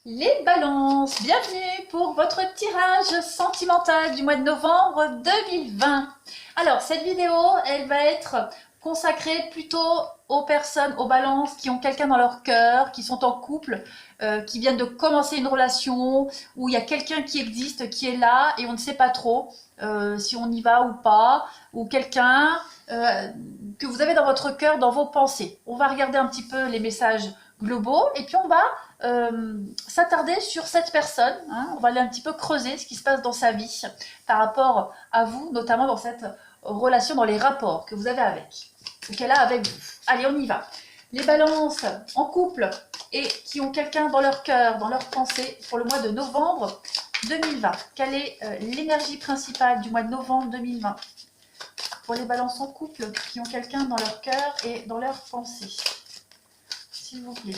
Les balances, bienvenue pour votre tirage sentimental du mois de novembre 2020. Alors, cette vidéo, elle va être consacrée plutôt aux personnes, aux balances qui ont quelqu'un dans leur cœur, qui sont en couple, qui viennent de commencer une relation, où il y a quelqu'un qui existe, qui est là, et on ne sait pas trop si on y va ou pas, ou quelqu'un que vous avez dans votre cœur, dans vos pensées. On va regarder un petit peu les messages globaux, et puis on va s'attarder sur cette personne, hein. On va aller un petit peu creuser ce qui se passe dans sa vie par rapport à vous, notamment dans cette relation, dans les rapports que vous avez avec, ou qu'elle a avec vous. Allez, on y va. Les balances en couple et qui ont quelqu'un dans leur cœur, dans leurs pensées pour le mois de novembre 2020. Quelle est l'énergie principale du mois de novembre 2020 pour les balances en couple qui ont quelqu'un dans leur cœur et dans leurs pensées? S'il vous plaît.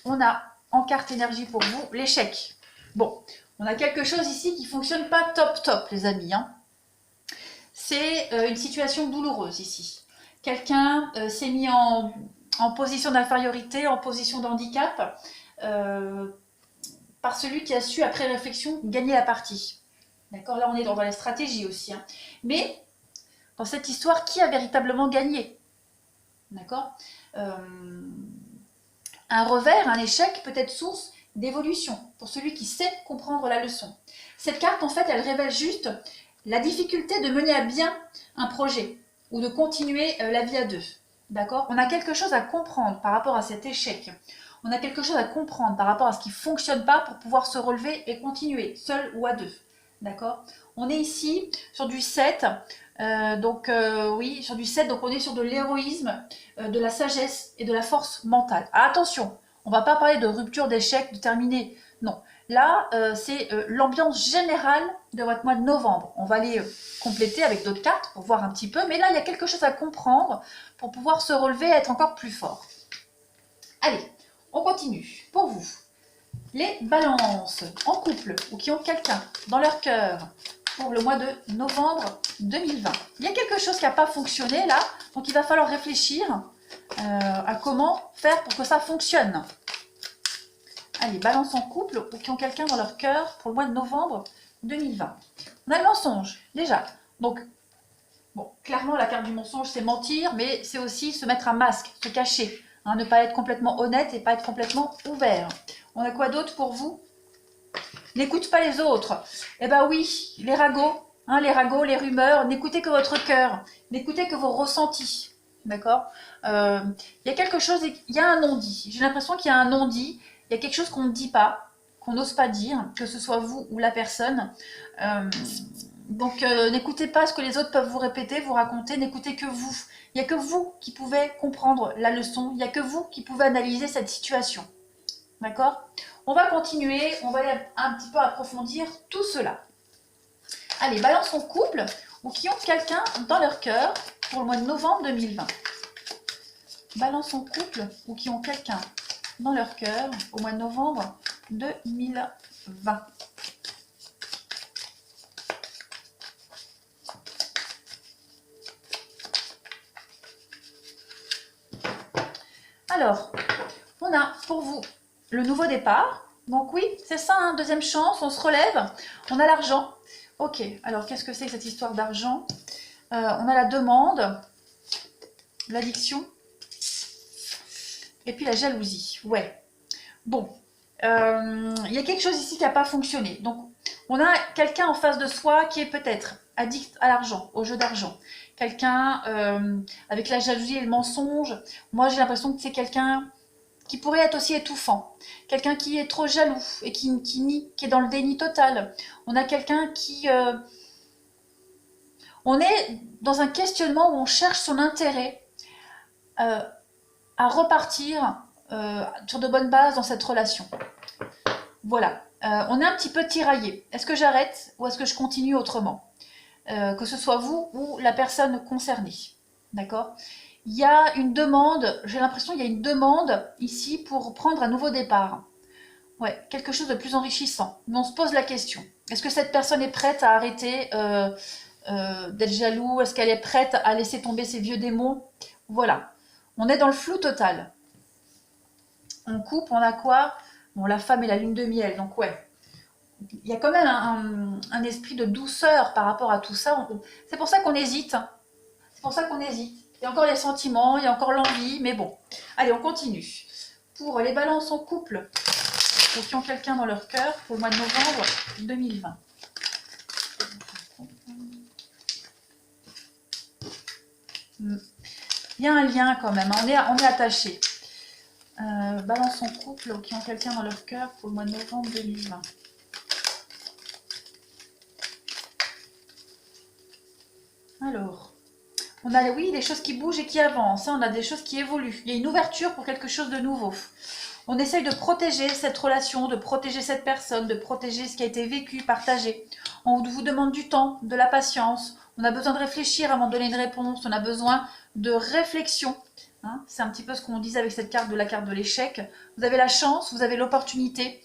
On a en carte énergie pour vous l'échec. Bon, on a quelque chose ici qui ne fonctionne pas top, les amis, hein. C'est une situation douloureuse ici. Quelqu'un s'est mis en position d'infériorité, en position de handicap, par celui qui a su, après réflexion, gagner la partie. D'accord? Là, on est dans la stratégie aussi, hein. Mais, dans cette histoire, qui a véritablement gagné? D'accord? Un revers, un échec peut être source d'évolution pour celui qui sait comprendre la leçon. Cette carte, en fait, elle révèle juste la difficulté de mener à bien un projet ou de continuer la vie à deux. D'accord? On a quelque chose à comprendre par rapport à cet échec. On a quelque chose à comprendre par rapport à ce qui ne fonctionne pas pour pouvoir se relever et continuer, seul ou à deux. D'accord? On est ici sur du 7. Oui, sur du 7, donc on est sur de l'héroïsme, de la sagesse et de la force mentale. Ah, attention, on ne va pas parler de rupture, d'échec, de terminer. Non, là, c'est l'ambiance générale de votre mois de novembre. On va aller compléter avec d'autres cartes pour voir un petit peu, mais là, il y a quelque chose à comprendre pour pouvoir se relever et être encore plus fort. Allez, on continue. Pour vous, les balances en couple ou qui ont quelqu'un dans leur cœur pour le mois de novembre 2020. Il y a quelque chose qui n'a pas fonctionné là, donc il va falloir réfléchir à comment faire pour que ça fonctionne. Allez, balance en couple ou qui ont quelqu'un dans leur cœur pour le mois de novembre 2020. On a le mensonge, déjà. Donc, bon, clairement, la carte du mensonge, c'est mentir, mais c'est aussi se mettre un masque, se cacher. Hein, ne pas être complètement honnête et pas être complètement ouvert. On a quoi d'autre pour vous? N'écoute pas les autres. Eh ben oui, les ragots, hein, les rumeurs, n'écoutez que votre cœur, n'écoutez que vos ressentis. D'accord? Il y a quelque chose, il y a un non-dit. J'ai l'impression qu'il y a un non-dit, il y a quelque chose qu'on ne dit pas, qu'on n'ose pas dire, que ce soit vous ou la personne. N'écoutez pas ce que les autres peuvent vous répéter, vous raconter, n'écoutez que vous. Il n'y a que vous qui pouvez comprendre la leçon, il n'y a que vous qui pouvez analyser cette situation. D'accord? On va continuer, on va aller un petit peu approfondir tout cela. Allez, balance en couple ou qui ont quelqu'un dans leur cœur pour le mois de novembre 2020. Balance en couple ou qui ont quelqu'un dans leur cœur au mois de novembre 2020. Alors, on a pour vous le nouveau départ. Donc oui, c'est ça, hein, deuxième chance, on se relève. On a l'argent. Ok, alors qu'est-ce que c'est que cette histoire d'argent? On a la demande, l'addiction, et puis la jalousie. Ouais. Bon, il y a quelque chose ici qui n'a pas fonctionné. Donc, on a quelqu'un en face de soi qui est peut-être addict à l'argent, au jeu d'argent. Quelqu'un avec la jalousie et le mensonge. Moi, j'ai l'impression que c'est quelqu'un qui pourrait être aussi étouffant. Quelqu'un qui est trop jaloux et qui nie, qui est dans le déni total. On a quelqu'un qui... on est dans un questionnement où on cherche son intérêt à repartir sur de bonnes bases dans cette relation. Voilà. On est un petit peu tiraillé. Est-ce que j'arrête ou est-ce que je continue autrement? Que ce soit vous ou la personne concernée. D'accord? Il y a une demande, j'ai l'impression qu'il y a une demande ici pour prendre un nouveau départ. Ouais, quelque chose de plus enrichissant. Mais on se pose la question. Est-ce que cette personne est prête à arrêter d'être jaloux? Est-ce qu'elle est prête à laisser tomber ses vieux démons? Voilà. On est dans le flou total. En couple, on a quoi? Bon, la femme et la lune de miel, donc ouais. Il y a quand même un esprit de douceur par rapport à tout ça. C'est pour ça qu'on hésite. C'est pour ça qu'on hésite. Il y a encore les sentiments, il y a encore l'envie, mais bon. Allez, on continue. Pour les balances en couple, ou qui ont quelqu'un dans leur cœur, pour le mois de novembre 2020. Il y a un lien quand même, on est attaché. Balance en couple, ou qui ont quelqu'un dans leur cœur, pour le mois de novembre 2020. Alors, on a, oui, des choses qui bougent et qui avancent, hein, on a des choses qui évoluent. Il y a une ouverture pour quelque chose de nouveau. On essaye de protéger cette relation, de protéger cette personne, de protéger ce qui a été vécu, partagé. On vous demande du temps, de la patience. On a besoin de réfléchir avant de donner une réponse. On a besoin de réflexion. Hein, c'est un petit peu ce qu'on disait avec cette carte de la carte de l'échec. Vous avez la chance, vous avez l'opportunité.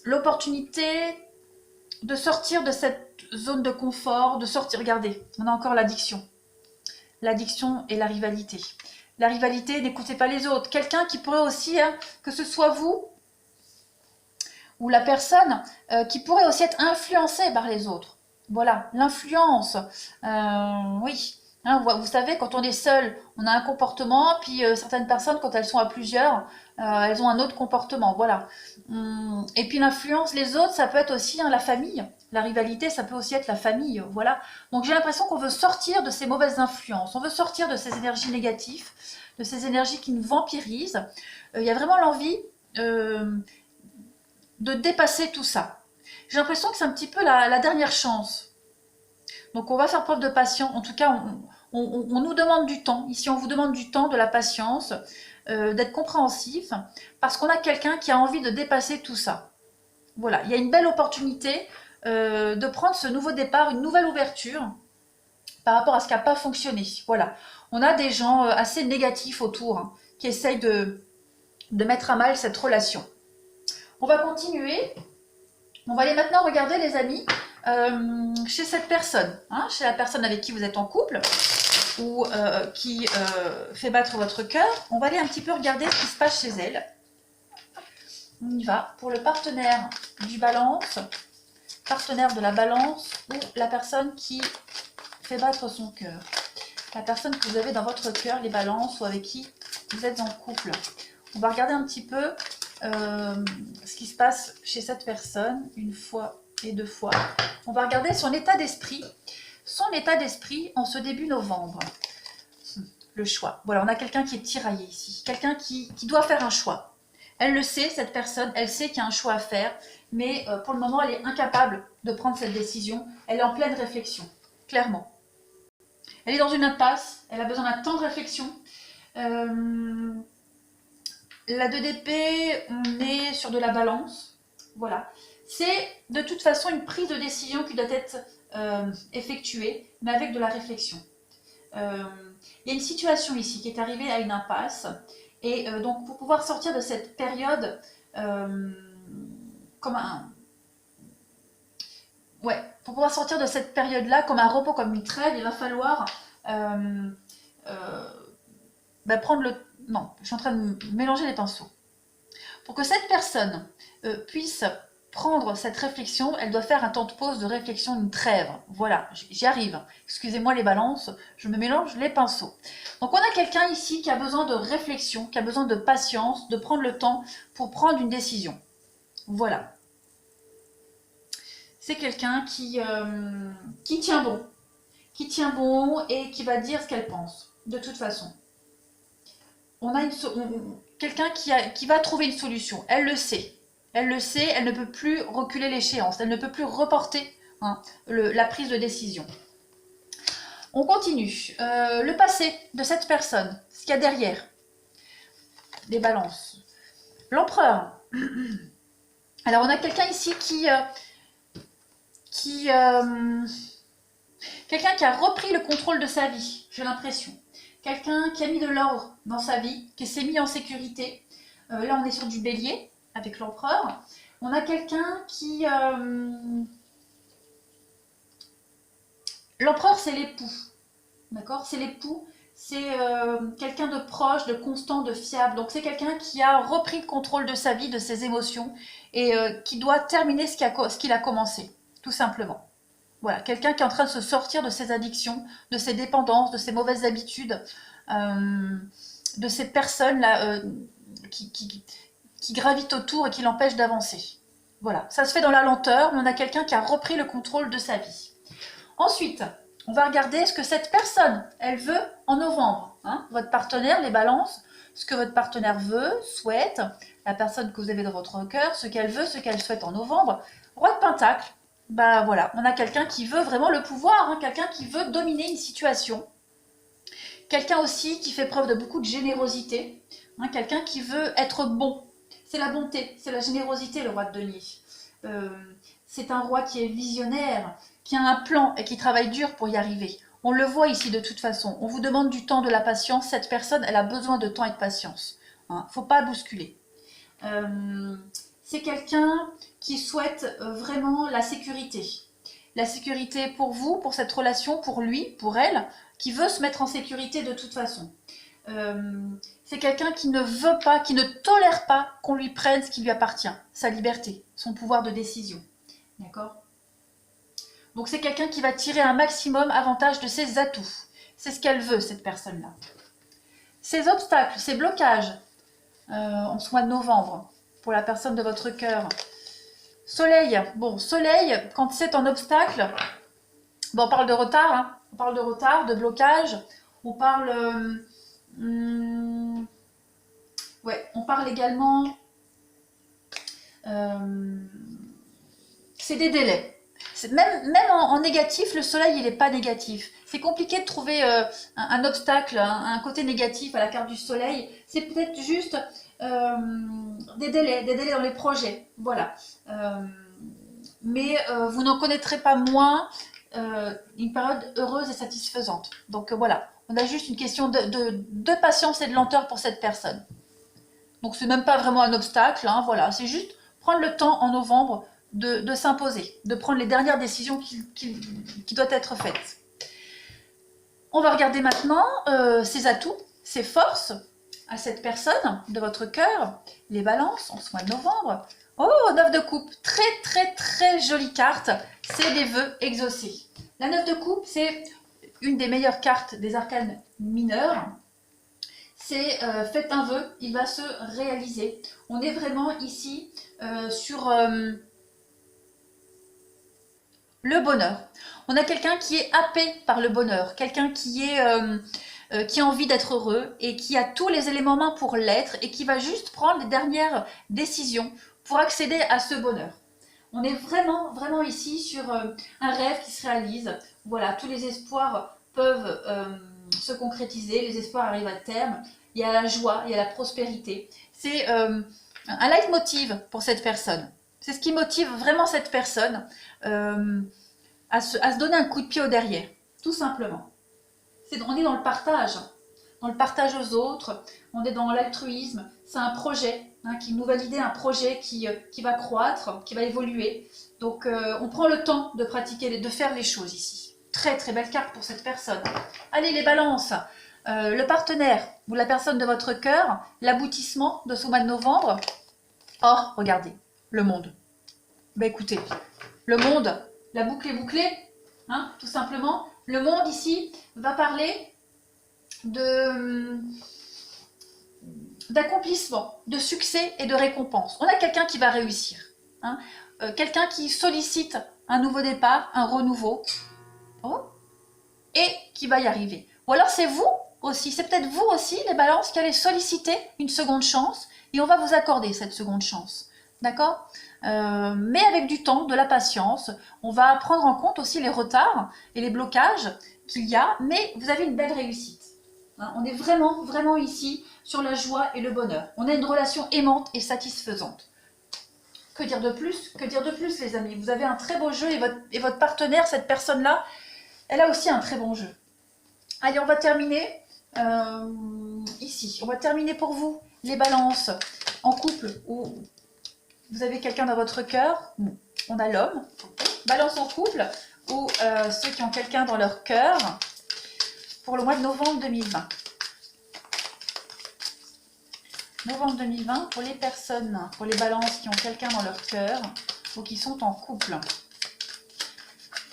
L'opportunité de sortir de cette zone de confort, de sortir. Regardez, on a encore l'addiction. L'addiction et la rivalité. La rivalité, n'écoutez pas les autres. Quelqu'un qui pourrait aussi, hein, que ce soit vous ou la personne, qui pourrait aussi être influencée par les autres. Voilà, l'influence. Oui, hein, vous savez, quand on est seul, on a un comportement, puis certaines personnes, quand elles sont à plusieurs, elles ont un autre comportement. Voilà. Et puis l'influence, les autres, ça peut être aussi, hein, la famille. La rivalité, ça peut aussi être la famille. Voilà. Donc j'ai l'impression qu'on veut sortir de ces mauvaises influences. On veut sortir de ces énergies négatives, de ces énergies qui nous vampirisent. Il y a vraiment l'envie de dépasser tout ça. J'ai l'impression que c'est un petit peu la dernière chance. Donc on va faire preuve de patience. En tout cas, on nous demande du temps. Ici, on vous demande du temps, de la patience, d'être compréhensif, parce qu'on a quelqu'un qui a envie de dépasser tout ça. Voilà, il y a une belle opportunité de prendre ce nouveau départ, une nouvelle ouverture par rapport à ce qui n'a pas fonctionné. Voilà, on a des gens assez négatifs autour, hein, qui essayent de mettre à mal cette relation. On va continuer. On va aller maintenant regarder, les amis, chez cette personne, hein, chez la personne avec qui vous êtes en couple, ou qui fait battre votre cœur. On va aller un petit peu regarder ce qui se passe chez elle. On y va. Pour le partenaire du balance, partenaire de la balance, ou la personne qui fait battre son cœur. La personne que vous avez dans votre cœur, les balances, ou avec qui vous êtes en couple. On va regarder un petit peu ce qui se passe chez cette personne, une fois et deux fois. On va regarder son état d'esprit en ce début novembre. Le choix. Voilà, on a quelqu'un qui est tiraillé ici, quelqu'un qui doit faire un choix. Elle le sait, cette personne, elle sait qu'il y a un choix à faire, mais pour le moment, elle est incapable de prendre cette décision. Elle est en pleine réflexion, clairement. Elle est dans une impasse, elle a besoin d'un temps de réflexion. La 2 d'épée, on est sur de la balance. Voilà. C'est de toute façon une prise de décision qui doit être effectuée, mais avec de la réflexion. Il y a une situation ici qui est arrivée à une impasse. Et donc, pour pouvoir sortir de cette période comme un... Ouais, pour pouvoir sortir de cette période-là comme un repos, comme une trêve, il va falloir prendre le... Non, je suis en train de mélanger les pinceaux. Pour que cette personne puisse prendre cette réflexion, elle doit faire un temps de pause, de réflexion, une trêve. Voilà, j'y arrive. Excusez-moi les balances, je me mélange les pinceaux. Donc on a quelqu'un ici qui a besoin de réflexion, qui a besoin de patience, de prendre le temps pour prendre une décision. Voilà. C'est quelqu'un qui tient bon et qui va dire ce qu'elle pense, de toute façon. On a quelqu'un qui va trouver une solution. Elle le sait. Elle le sait, elle ne peut plus reculer l'échéance. Elle ne peut plus reporter la prise de décision. On continue. Le passé de cette personne, ce qu'il y a derrière. Des balances. L'empereur. Alors, on a quelqu'un ici quelqu'un qui a repris le contrôle de sa vie, j'ai l'impression. Quelqu'un qui a mis de l'ordre dans sa vie, qui s'est mis en sécurité. Là, on est sur du bélier, avec l'empereur. On a quelqu'un qui... L'empereur, c'est l'époux. D'accord? C'est l'époux c'est quelqu'un de proche, de constant, de fiable. Donc c'est quelqu'un qui a repris le contrôle de sa vie, de ses émotions, et qui doit terminer ce qu'il a commencé, tout simplement. Voilà, quelqu'un qui est en train de se sortir de ses addictions, de ses dépendances, de ses mauvaises habitudes, de ces personnes-là qui gravitent autour et qui l'empêchent d'avancer. Voilà, ça se fait dans la lenteur, mais on a quelqu'un qui a repris le contrôle de sa vie. Ensuite, on va regarder ce que cette personne, elle veut en novembre. Hein, votre partenaire, les balances, ce que votre partenaire veut, souhaite, la personne que vous avez dans votre cœur, ce qu'elle veut, ce qu'elle souhaite en novembre. Roi de Pentacle, bah voilà, on a quelqu'un qui veut vraiment le pouvoir, hein, quelqu'un qui veut dominer une situation. Quelqu'un aussi qui fait preuve de beaucoup de générosité, hein, quelqu'un qui veut être bon. C'est la bonté, c'est la générosité, le roi de denier. C'est un roi qui est visionnaire, qui a un plan et qui travaille dur pour y arriver. On le voit ici de toute façon. On vous demande du temps, de la patience. Cette personne, elle a besoin de temps et de patience. Hein, faut pas bousculer. C'est quelqu'un qui souhaite vraiment la sécurité. La sécurité pour vous, pour cette relation, pour lui, pour elle, qui veut se mettre en sécurité de toute façon. C'est quelqu'un qui ne veut pas, qui ne tolère pas qu'on lui prenne ce qui lui appartient, sa liberté, son pouvoir de décision. D'accord ? Donc c'est quelqu'un qui va tirer un maximum avantage de ses atouts. C'est ce qu'elle veut, cette personne-là. Ces obstacles, ces blocages, en ce mois de novembre, pour la personne de votre cœur. Soleil, bon, soleil, quand c'est en obstacle, bon, on parle de retard, hein, on parle de retard, de blocage, on parle... ouais, on parle également... c'est des délais. Même en négatif, le soleil, il n'est pas négatif. C'est compliqué de trouver un obstacle, un côté négatif à la carte du soleil. C'est peut-être juste des délais dans les projets. Voilà. Mais vous n'en connaîtrez pas moins une période heureuse et satisfaisante. Donc voilà, on a juste une question de patience et de lenteur pour cette personne. Donc c'est même pas vraiment un obstacle, hein, voilà. C'est juste prendre le temps en novembre de s'imposer, de prendre les dernières décisions qui doivent être faites. On va regarder maintenant ses atouts, ses forces à cette personne de votre cœur, les balances en ce mois de novembre. Oh, 9 de coupe, très jolie carte, c'est des vœux exaucés. La 9 de coupe, c'est une des meilleures cartes des arcanes mineurs. C'est faites un vœu, il va se réaliser. On est vraiment ici sur... le bonheur. On a quelqu'un qui est happé par le bonheur, quelqu'un qui a envie d'être heureux et qui a tous les éléments en main pour l'être et qui va juste prendre les dernières décisions pour accéder à ce bonheur. On est vraiment ici sur un rêve qui se réalise. Voilà, tous les espoirs peuvent se concrétiser, les espoirs arrivent à terme. Il y a la joie, il y a la prospérité. C'est un leitmotiv pour cette personne. C'est ce qui motive vraiment cette personne à se donner un coup de pied au derrière, tout simplement. On est dans le partage aux autres, on est dans l'altruisme, c'est un projet, hein, une nouvelle idée, un projet qui va croître, qui va évoluer. Donc on prend le temps de pratiquer, de faire les choses ici. Très belle carte pour cette personne. Allez les balances, le partenaire ou la personne de votre cœur, l'aboutissement de ce mois de novembre. Oh, regardez, le monde. Ben écoutez, le monde, la boucle est bouclée, hein, tout simplement. Le monde ici va parler d'accomplissement, de succès et de récompense. On a quelqu'un qui va réussir, hein, quelqu'un qui sollicite un nouveau départ, un renouveau, oh, et qui va y arriver. Ou alors c'est vous aussi, c'est peut-être vous aussi, les balances, qui allez solliciter une seconde chance et on va vous accorder cette seconde chance. D'accord ? Mais avec du temps, de la patience, on va prendre en compte aussi les retards et les blocages qu'il y a, mais vous avez une belle réussite. Hein, on est vraiment ici sur la joie et le bonheur. On a une relation aimante et satisfaisante. Que dire de plus? Que dire de plus, les amis? Vous avez un très beau jeu et votre partenaire, cette personne-là, elle a aussi un très bon jeu. Allez, on va terminer ici. On va terminer pour vous, les balances en couple ou... Vous avez quelqu'un dans votre cœur, on a l'homme, balance en couple, ou ceux qui ont quelqu'un dans leur cœur. pour le mois de novembre 2020. Novembre 2020, pour les personnes, pour les balances qui ont quelqu'un dans leur cœur ou qui sont en couple.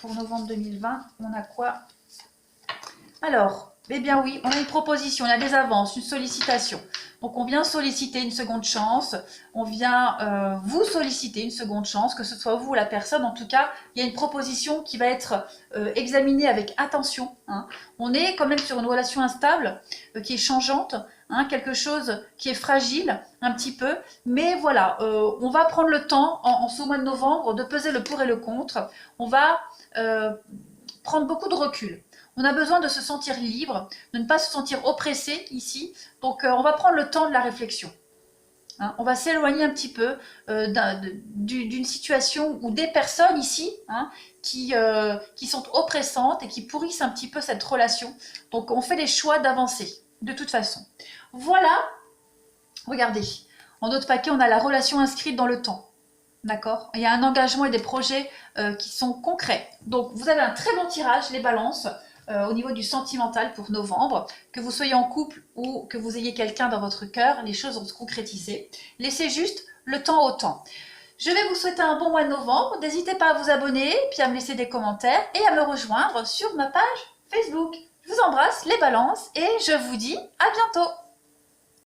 Pour novembre 2020, on a quoi? Alors, eh bien oui, on a une proposition, il y a des avances, une sollicitation. Donc on vient solliciter une seconde chance, on vient vous solliciter une seconde chance, que ce soit vous ou la personne. En tout cas, il y a une proposition qui va être examinée avec attention. Hein. On est quand même sur une relation instable, qui est changeante, hein, quelque chose qui est fragile un petit peu. Mais voilà, on va prendre le temps en ce mois de novembre de peser le pour et le contre. On va prendre beaucoup de recul. On a besoin de se sentir libre, de ne pas se sentir oppressé ici. Donc on va prendre le temps de la réflexion. Hein, on va s'éloigner un petit peu d'une situation ou des personnes ici hein, qui sont oppressantes et qui pourrissent un petit peu cette relation. Donc on fait les choix d'avancer, de toute façon. Voilà, regardez, en d'autres paquets, on a la relation inscrite dans le temps. D'accord? Il y a un engagement et des projets qui sont concrets. Donc vous avez un très bon tirage, les balances. Au niveau du sentimental pour novembre, que vous soyez en couple ou que vous ayez quelqu'un dans votre cœur, les choses vont se concrétiser. Laissez juste le temps au temps. Je vais vous souhaiter un bon mois de novembre. N'hésitez pas à vous abonner, puis à me laisser des commentaires et à me rejoindre sur ma page Facebook. Je vous embrasse les balances et je vous dis à bientôt.